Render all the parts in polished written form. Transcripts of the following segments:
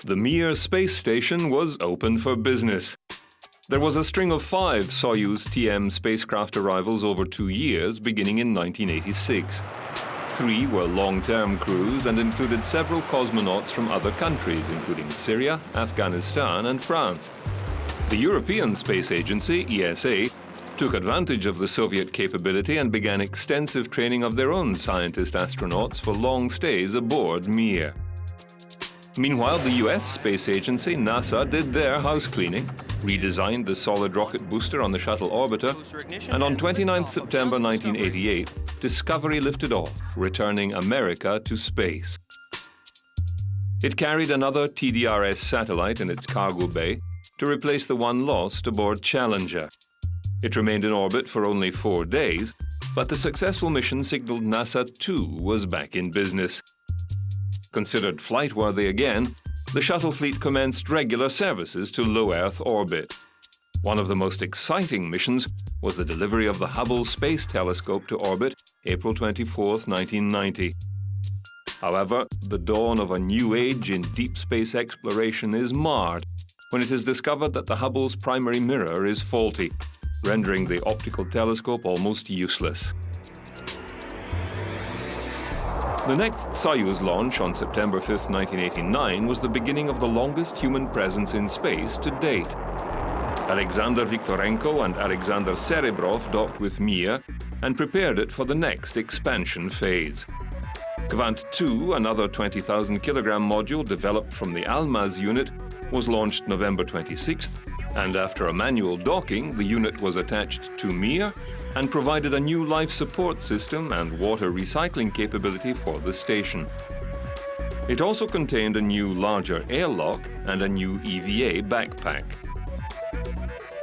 The Mir space station was open for business. There was a string of 5 Soyuz TM spacecraft arrivals over 2 years, beginning in 1986. 3 were long-term crews and included several cosmonauts from other countries, including Syria, Afghanistan, and France. The European Space Agency, ESA, took advantage of the Soviet capability and began extensive training of their own scientist astronauts for long stays aboard Mir. Meanwhile, the US Space Agency, NASA, did their house cleaning, redesigned the solid rocket booster on the shuttle orbiter, and on 29 September 1988, Discovery lifted off, returning America to space. It carried another TDRS satellite in its cargo bay to replace the one lost aboard Challenger. It remained in orbit for only 4 days, but the successful mission signaled NASA too was back in business. Considered flight-worthy again, the shuttle fleet commenced regular services to low Earth orbit. One of the most exciting missions was the delivery of the Hubble Space Telescope to orbit April 24, 1990. However, the dawn of a new age in deep space exploration is marred when it is discovered that the Hubble's primary mirror is faulty, rendering the optical telescope almost useless. The next Soyuz launch on September 5, 1989 was the beginning of the longest human presence in space to date. Alexander Viktorenko and Alexander Serebrov docked with Mir and prepared it for the next expansion phase. Kvant 2, another 20,000-kilogram module developed from the Almaz unit, was launched November 26th, and after a manual docking, the unit was attached to Mir and provided a new life support system and water recycling capability for the station. It also contained a new larger airlock and a new EVA backpack.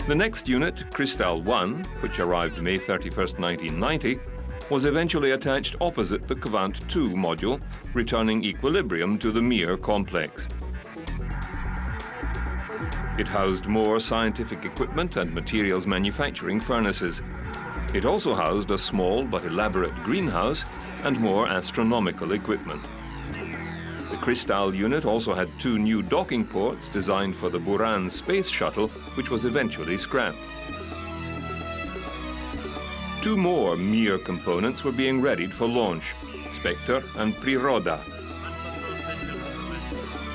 The next unit, Kristall 1, which arrived May 31, 1990, was eventually attached opposite the Kvant 2 module, returning equilibrium to the Mir complex. It housed more scientific equipment and materials manufacturing furnaces. It also housed a small but elaborate greenhouse and more astronomical equipment. The Kristall unit also had 2 new docking ports designed for the Buran space shuttle, which was eventually scrapped. 2 more Mir components were being readied for launch, Spectre and Priroda.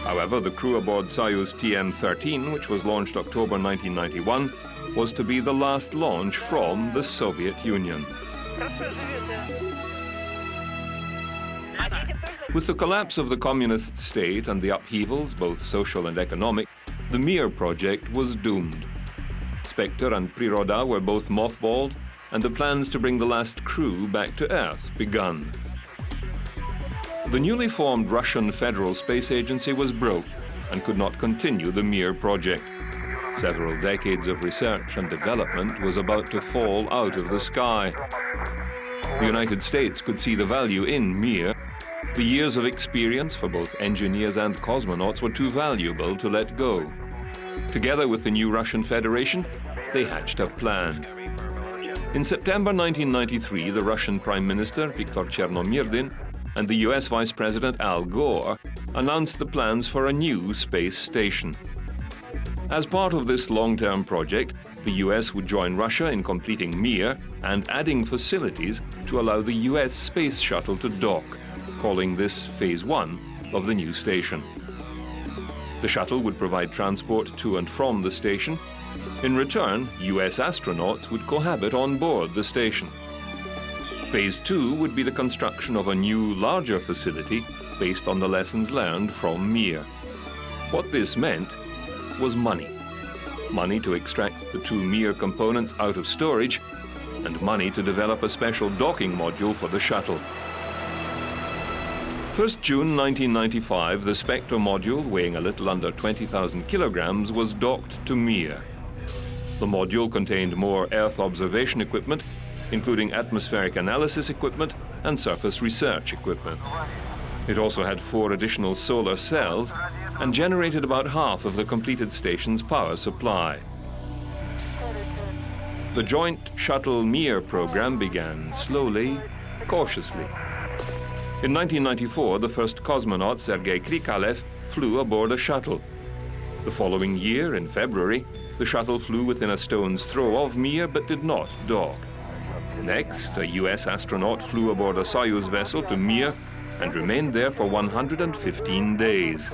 However, the crew aboard Soyuz TM-13, which was launched October 1991, was to be the last launch from the Soviet Union. With the collapse of the communist state and the upheavals, both social and economic, the Mir project was doomed. Spectre and Priroda were both mothballed, and the plans to bring the last crew back to Earth begun. The newly formed Russian Federal Space Agency was broke and could not continue the Mir project. Several decades of research and development was about to fall out of the sky. The United States could see the value in Mir. The years of experience for both engineers and cosmonauts were too valuable to let go. Together with the new Russian Federation, they hatched a plan. In September 1993, the Russian Prime Minister, Viktor Chernomyrdin, and the US Vice President Al Gore announced the plans for a new space station. As part of this long-term project, the US would join Russia in completing Mir and adding facilities to allow the US space shuttle to dock, calling this Phase 1 of the new station. The shuttle would provide transport to and from the station. In return, US astronauts would cohabit on board the station. Phase 2 would be the construction of a new, larger facility based on the lessons learned from Mir. What this meant was money. Money to extract the 2 Mir components out of storage, and money to develop a special docking module for the shuttle. 1st June 1995, the Spectre module, weighing a little under 20,000 kilograms, was docked to Mir. The module contained more Earth observation equipment, including atmospheric analysis equipment and surface research equipment. It also had 4 additional solar cells and generated about half of the completed station's power supply. The Joint Shuttle Mir program began slowly, cautiously. In 1994, the first cosmonaut, Sergei Krikalev, flew aboard a shuttle. The following year, in February, the shuttle flew within a stone's throw of Mir but did not dock. Next, a US astronaut flew aboard a Soyuz vessel to Mir and remained there for 115 days.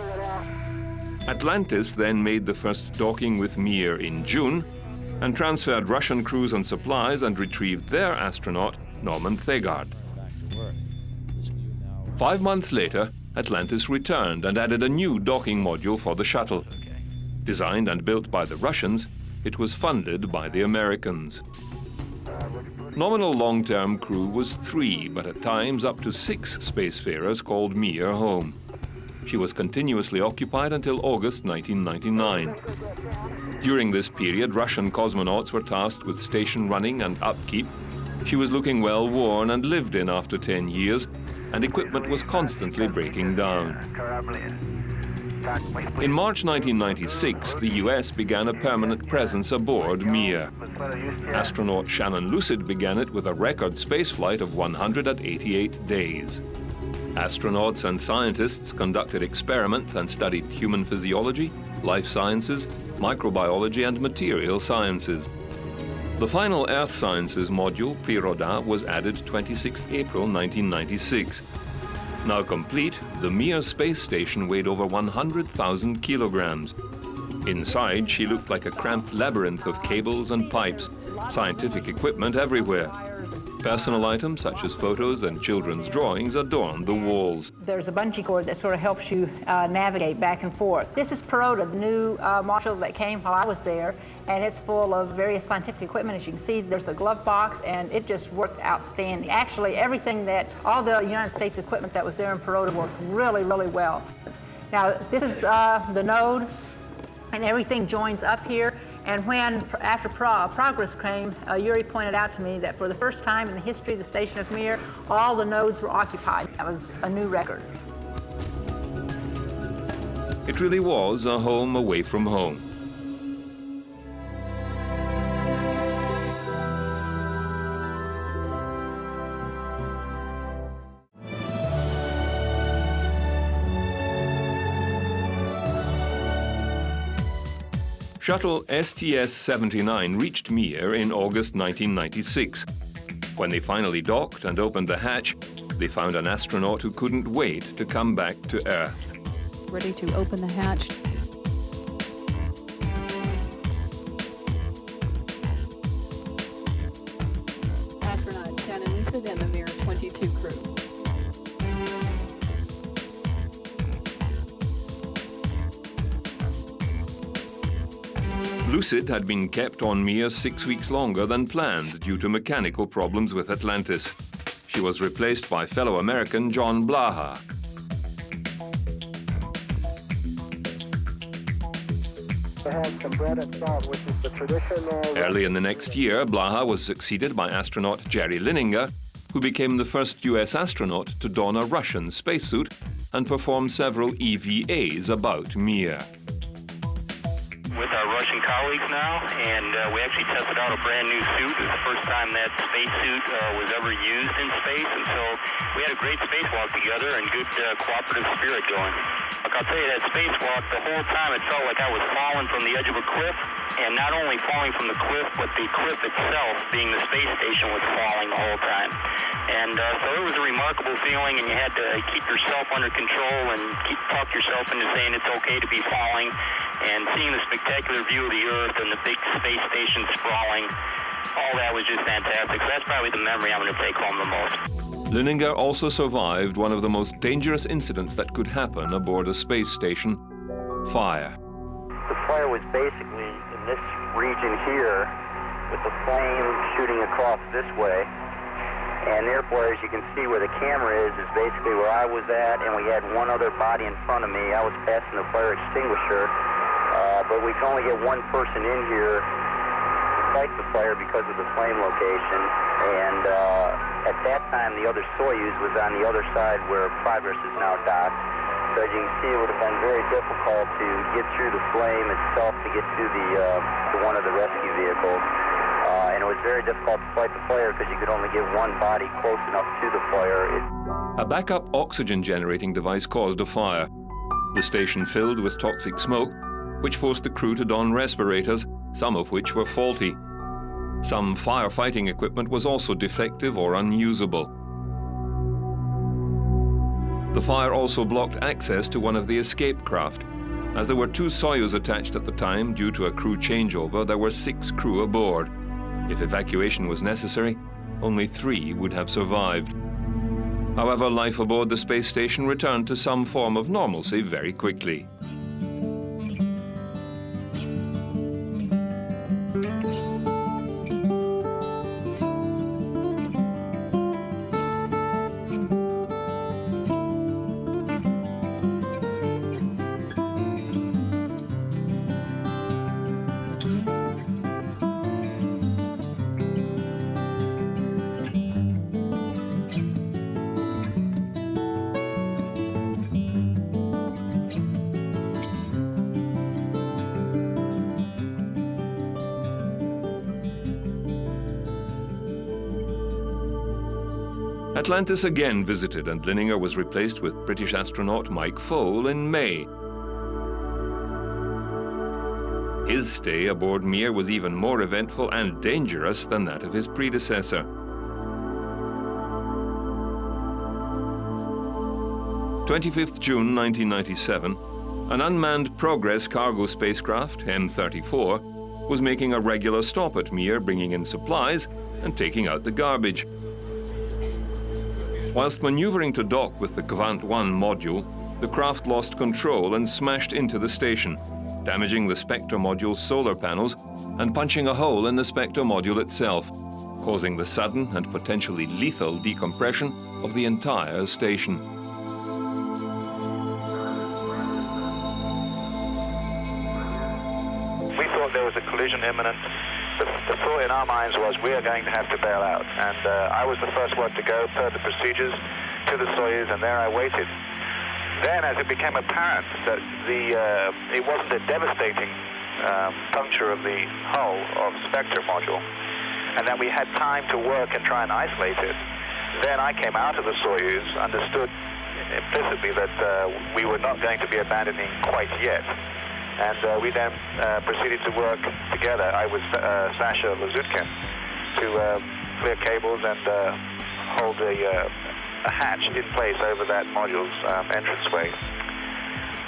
Atlantis then made the first docking with Mir in June and transferred Russian crews and supplies and retrieved their astronaut, Norman Thagard. 5 months later, Atlantis returned and added a new docking module for the shuttle. Designed and built by the Russians, it was funded by the Americans. Nominal long-term crew was 3, but at times up to 6 spacefarers called Mir home. She was continuously occupied until August 1999. During this period, Russian cosmonauts were tasked with station running and upkeep. She was looking well worn and lived in after 10 years, and equipment was constantly breaking down. In March 1996, the US began a permanent presence aboard Mir. Astronaut Shannon Lucid began it with a record spaceflight of 188 days. Astronauts and scientists conducted experiments and studied human physiology, life sciences, microbiology, and material sciences. The final Earth Sciences module, Priroda, was added 26 April 1996. Now complete, the Mir space station weighed over 100,000 kilograms. Inside, she looked like a cramped labyrinth of cables and pipes, scientific equipment everywhere. Personal items such as photos and children's drawings adorned the walls. There's a bungee cord that sort of helps you navigate back and forth. This is Priroda, the new module that came while I was there, and it's full of various scientific equipment. As you can see, there's a glove box, and it just worked outstanding. Actually, all the United States equipment that was there in Priroda worked really, really well. Now, this is the node, and everything joins up here. And after Progress came, Yuri pointed out to me that for the first time in the history of the station of Mir, all the nodes were occupied. That was a new record. It really was a home away from home. Shuttle STS-79 reached Mir in August 1996. When they finally docked and opened the hatch, they found an astronaut who couldn't wait to come back to Earth. Ready to open the hatch. Astronaut Shannon Lucid and the Mir 22 crew. Lucid had been kept on Mir 6 weeks longer than planned due to mechanical problems with Atlantis. She was replaced by fellow American John Blaha. Early in the next year, Blaha was succeeded by astronaut Jerry Lininger, who became the first US astronaut to don a Russian spacesuit and perform several EVAs about Mir. With our Russian colleagues now, and we actually tested out a brand new suit. It was the first time that spacesuit was ever used in space, and so we had a great spacewalk together and good cooperative spirit going. Like I'll tell you, that spacewalk, the whole time it felt like I was falling from the edge of a cliff, and not only falling from the cliff, but the cliff itself, being the space station, was falling the whole time. And so it was a remarkable feeling, and you had to keep yourself under control and talk yourself into saying it's okay to be falling. And seeing the spectacular view of the Earth and the big space station sprawling, all that was just fantastic. So that's probably the memory I'm going to take home the most. Lininger also survived one of the most dangerous incidents that could happen aboard a space station: fire. The fire was basically in this region here, with the flame shooting across this way. And therefore, as you can see where the camera is basically where I was at, and we had one other body in front of me. I was passing the fire extinguisher, but we can only get one person in here to fight the fire because of the flame location. And at that time, the other Soyuz was on the other side where Progress is now docked. So as you can see, it would have been very difficult to get through the flame itself to get to to one of the rescue vehicles. And it was very difficult to fight the fire because you could only get one body close enough to the fire. A backup oxygen generating device caused a fire. The station filled with toxic smoke, which forced the crew to don respirators, some of which were faulty. Some firefighting equipment was also defective or unusable. The fire also blocked access to one of the escape craft. As there were 2 Soyuz attached at the time, due to a crew changeover, there were 6 crew aboard. If evacuation was necessary, only 3 would have survived. However, life aboard the space station returned to some form of normalcy very quickly. Atlantis again visited, and Linninger was replaced with British astronaut Mike Foale in May. His stay aboard Mir was even more eventful and dangerous than that of his predecessor. 25th June 1997, an unmanned Progress cargo spacecraft, M34, was making a regular stop at Mir, bringing in supplies and taking out the garbage. Whilst maneuvering to dock with the Kvant 1 module, the craft lost control and smashed into the station, damaging the Spectre module's solar panels and punching a hole in the Spectre module itself, causing the sudden and potentially lethal decompression of the entire station. We thought there was a collision imminent. The thought in our minds was we are going to have to bail out, and I was the first one to go per the procedures to the Soyuz, and there I waited. Then, as it became apparent that it wasn't a devastating puncture of the hull of Spectre module, and that we had time to work and try and isolate it, then I came out of the Soyuz, understood implicitly that we were not going to be abandoning quite yet. And we then proceeded to work together. I was Sasha Lazutkin to clear cables and hold a hatch in place over that module's entranceway.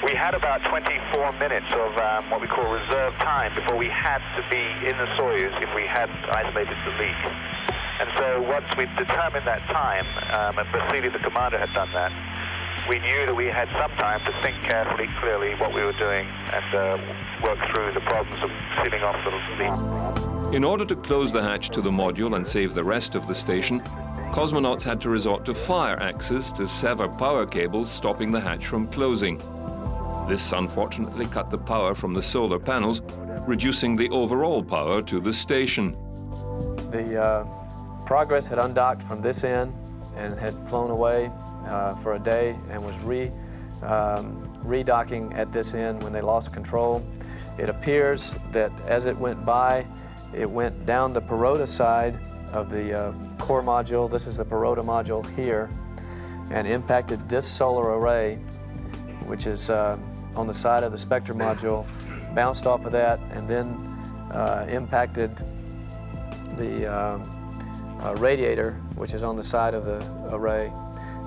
We had about 24 minutes of what we call reserve time before we had to be in the Soyuz if we hadn't isolated the leak. And so once we determined that time, and Vasily, the commander, had done that, we knew that we had some time to think carefully, clearly what we were doing and work through the problems of sealing off the leak. In order to close the hatch to the module and save the rest of the station, cosmonauts had to resort to fire axes to sever power cables, stopping the hatch from closing. This unfortunately cut the power from the solar panels, reducing the overall power to the station. The Progress had undocked from this end and had flown away for a day and was redocking at this end when they lost control. It appears that as it went by, it went down the Perota side of the core module. This is the Perota module here, and impacted this solar array, which is on the side of the Spectre module, bounced off of that, and then impacted the radiator, which is on the side of the array,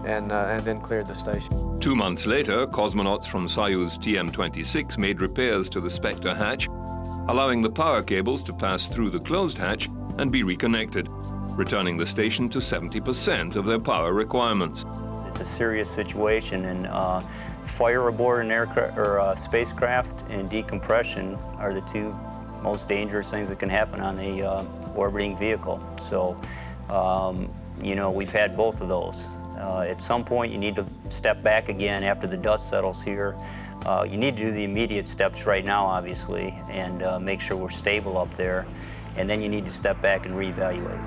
and then cleared the station. 2 months later, cosmonauts from Soyuz TM-26 made repairs to the Spectre hatch, allowing the power cables to pass through the closed hatch and be reconnected, returning the station to 70% of their power requirements. It's a serious situation, and fire aboard an aircraft or spacecraft and decompression are the two most dangerous things that can happen on a orbiting vehicle. So, you know, we've had both of those. At some point, you need to step back again after the dust settles here. You need to do the immediate steps right now, obviously, and make sure we're stable up there. And then you need to step back and reevaluate.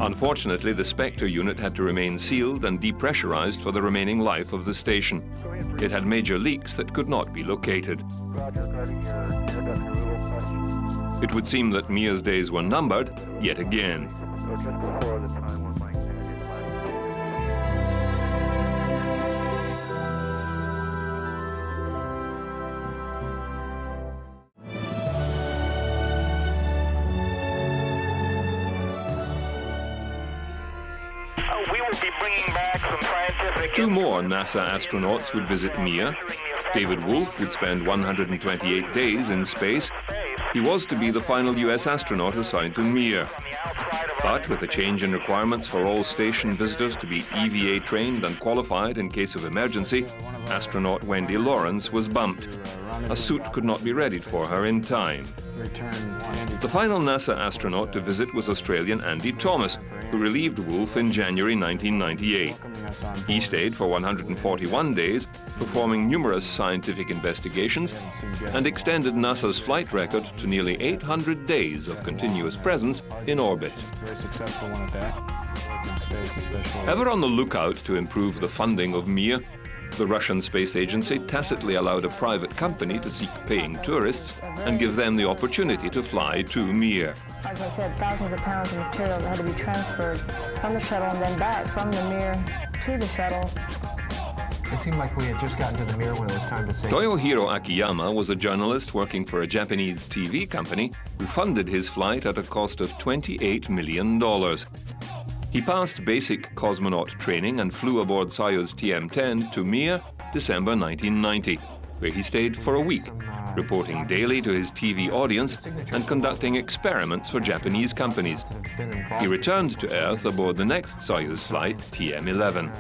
Unfortunately, the Spectre unit had to remain sealed and depressurized for the remaining life of the station. It had major leaks that could not be located. It would seem that Mir's days were numbered yet again. So just before the time when Mike Kennedy left. We will be bringing back some scientific... Two more NASA astronauts would visit Mir. David Wolf would spend 128 days in space. He was to be the final U.S. astronaut assigned to Mir. But with a change in requirements for all station visitors to be EVA trained and qualified in case of emergency, astronaut Wendy Lawrence was bumped. A suit could not be readied for her in time. The final NASA astronaut to visit was Australian Andy Thomas, who relieved Wolf in January 1998. He stayed for 141 days, performing numerous scientific investigations, and extended NASA's flight record to nearly 800 days of continuous presence in orbit. Ever on the lookout to improve the funding of Mir, the Russian space agency tacitly allowed a private company to seek paying tourists and give them the opportunity to fly to Mir. As I said, thousands of pounds of material that had to be transferred from the shuttle and then back from the Mir to the shuttle. It seemed like we had just gotten to the Mir when it was time to say... Toyohiro Akiyama was a journalist working for a Japanese TV company who funded his flight at a cost of $28 million. He passed basic cosmonaut training and flew aboard Soyuz TM-10 to Mir, December 1990, where he stayed for a week, reporting daily to his TV audience and conducting experiments for Japanese companies. He returned to Earth aboard the next Soyuz flight, TM-11.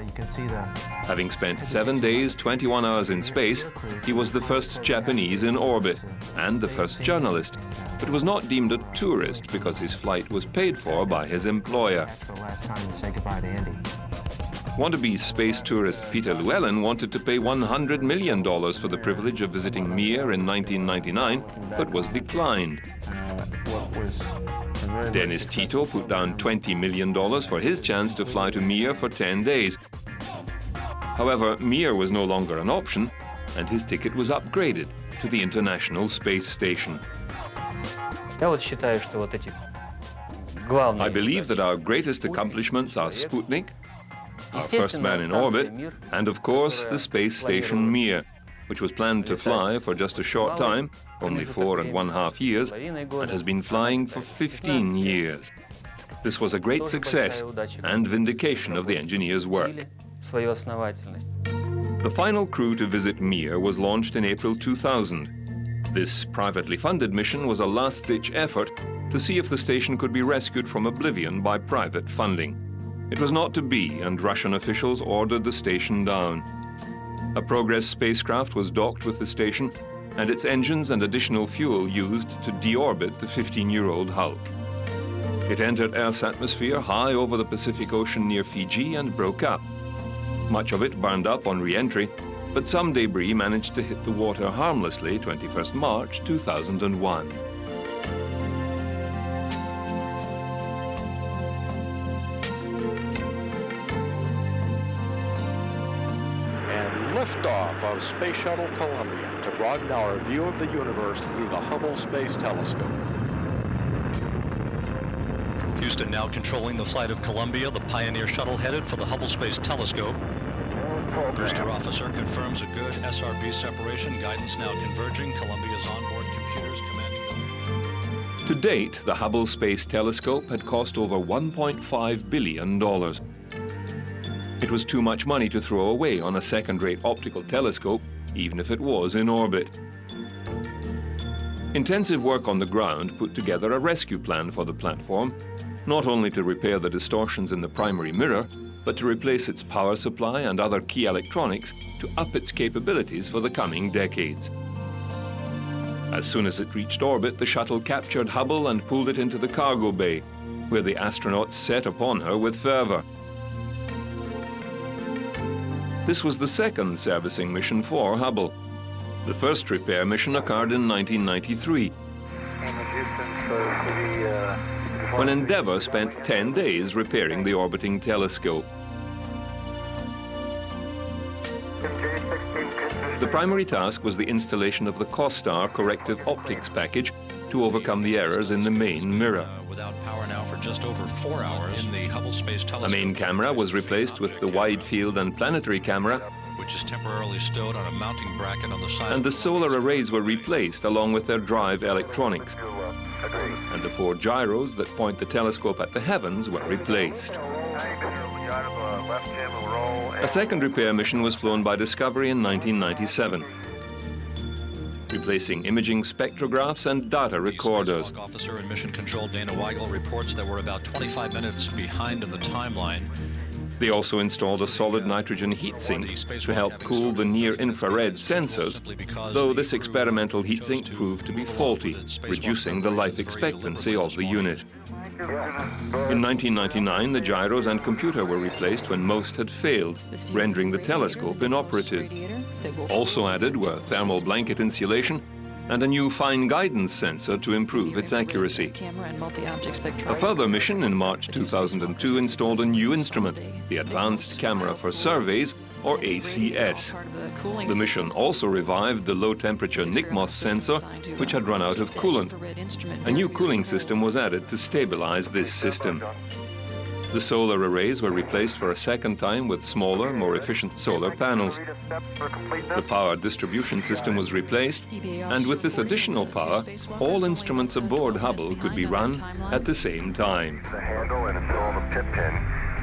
Having spent 7 days, 21 hours in space, he was the first Japanese in orbit and the first journalist, but was not deemed a tourist because his flight was paid for by his employer. Wannabe space tourist Peter Llewellyn wanted to pay $100 million for the privilege of visiting Mir in 1999, but was declined. Dennis Tito put down $20 million for his chance to fly to Mir for 10 days. However, Mir was no longer an option, and his ticket was upgraded to the International Space Station. I believe that our greatest accomplishments are Sputnik, our first man in orbit, and of course the space station Mir, which was planned to fly for just a short time, only 4.5 years, and has been flying for 15 years. This was a great success and vindication of the engineers' work. The final crew to visit Mir was launched in April 2000. This privately funded mission was a last-ditch effort to see if the station could be rescued from oblivion by private funding. It was not to be, and Russian officials ordered the station down. A Progress spacecraft was docked with the station, and its engines and additional fuel used to deorbit the 15-year-old Hulk. It entered Earth's atmosphere high over the Pacific Ocean near Fiji and broke up. Much of it burned up on re-entry, but some debris managed to hit the water harmlessly 21st March 2001. Liftoff of Space Shuttle Columbia to broaden our view of the universe through the Hubble Space Telescope. Houston now controlling the flight of Columbia, the Pioneer shuttle headed for the Hubble Space Telescope. Booster officer confirms a good SRB separation. Guidance now converging. Columbia's onboard computers commanding... To date, the Hubble Space Telescope had cost over $1.5 billion. It was too much money to throw away on a second-rate optical telescope, even if it was in orbit. Intensive work on the ground put together a rescue plan for the platform, not only to repair the distortions in the primary mirror, but to replace its power supply and other key electronics to up its capabilities for the coming decades. As soon as it reached orbit, the shuttle captured Hubble and pulled it into the cargo bay, where the astronauts set upon her with fervor. This was the second servicing mission for Hubble. The first repair mission occurred in 1993, when Endeavour spent 10 days repairing the orbiting telescope. The primary task was the installation of the COSTAR corrective optics package to overcome the errors in the main mirror. Without power now for just over 4 hours in the Hubble Space Telescope. The main camera was replaced with the wide field and planetary camera, which is temporarily stowed on a mounting bracket on the side. and the solar arrays were replaced along with their drive electronics. And the 4 gyros that point the telescope at the heavens were replaced. A second repair mission was flown by Discovery in 1997, replacing imaging spectrographs and data recorders. Spacewalk officer in Mission Control Dana Weigel reports that we're about 25 minutes behind in the timeline. They also installed a solid nitrogen heatsink to help cool the near-infrared sensors, though this experimental heatsink proved to be faulty, reducing the life expectancy of the unit. In 1999, the gyros and computer were replaced when most had failed, rendering the telescope inoperative. Also added were thermal blanket insulation and a new fine guidance sensor to improve its accuracy. A further mission in March 2002 installed a new instrument, the Advanced Camera for Surveys, or ACS. The mission also revived the low-temperature NICMOS sensor, which had run out of coolant. A new cooling system was added to stabilize this system. The solar arrays were replaced for a second time with smaller, more efficient solar panels. The power distribution system was replaced, and with this additional power, all instruments aboard Hubble could be run at the same time. The handle and install the pip pin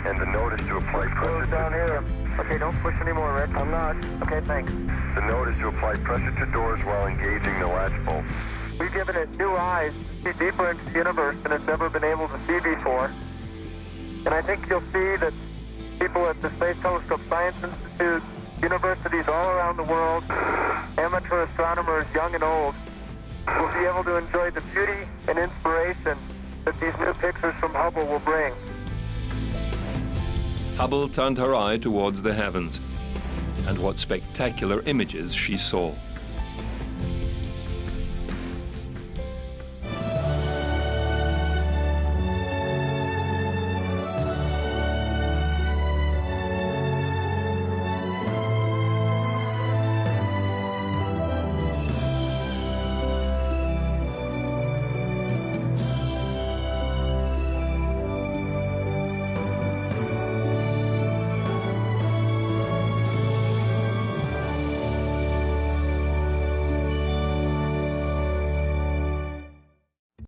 and the notice to apply pressure down here. Okay, don't push anymore, Rick. I'm not. Okay, thanks. The notice to apply pressure to doors while engaging the latch bolt. We've given it new eyes to see deeper into the universe than it's ever been able to see before. And I think you'll see that people at the Space Telescope Science Institute, universities all around the world, amateur astronomers, young and old, will be able to enjoy the beauty and inspiration that these new pictures from Hubble will bring. Hubble turned her eye towards the heavens, and what spectacular images she saw.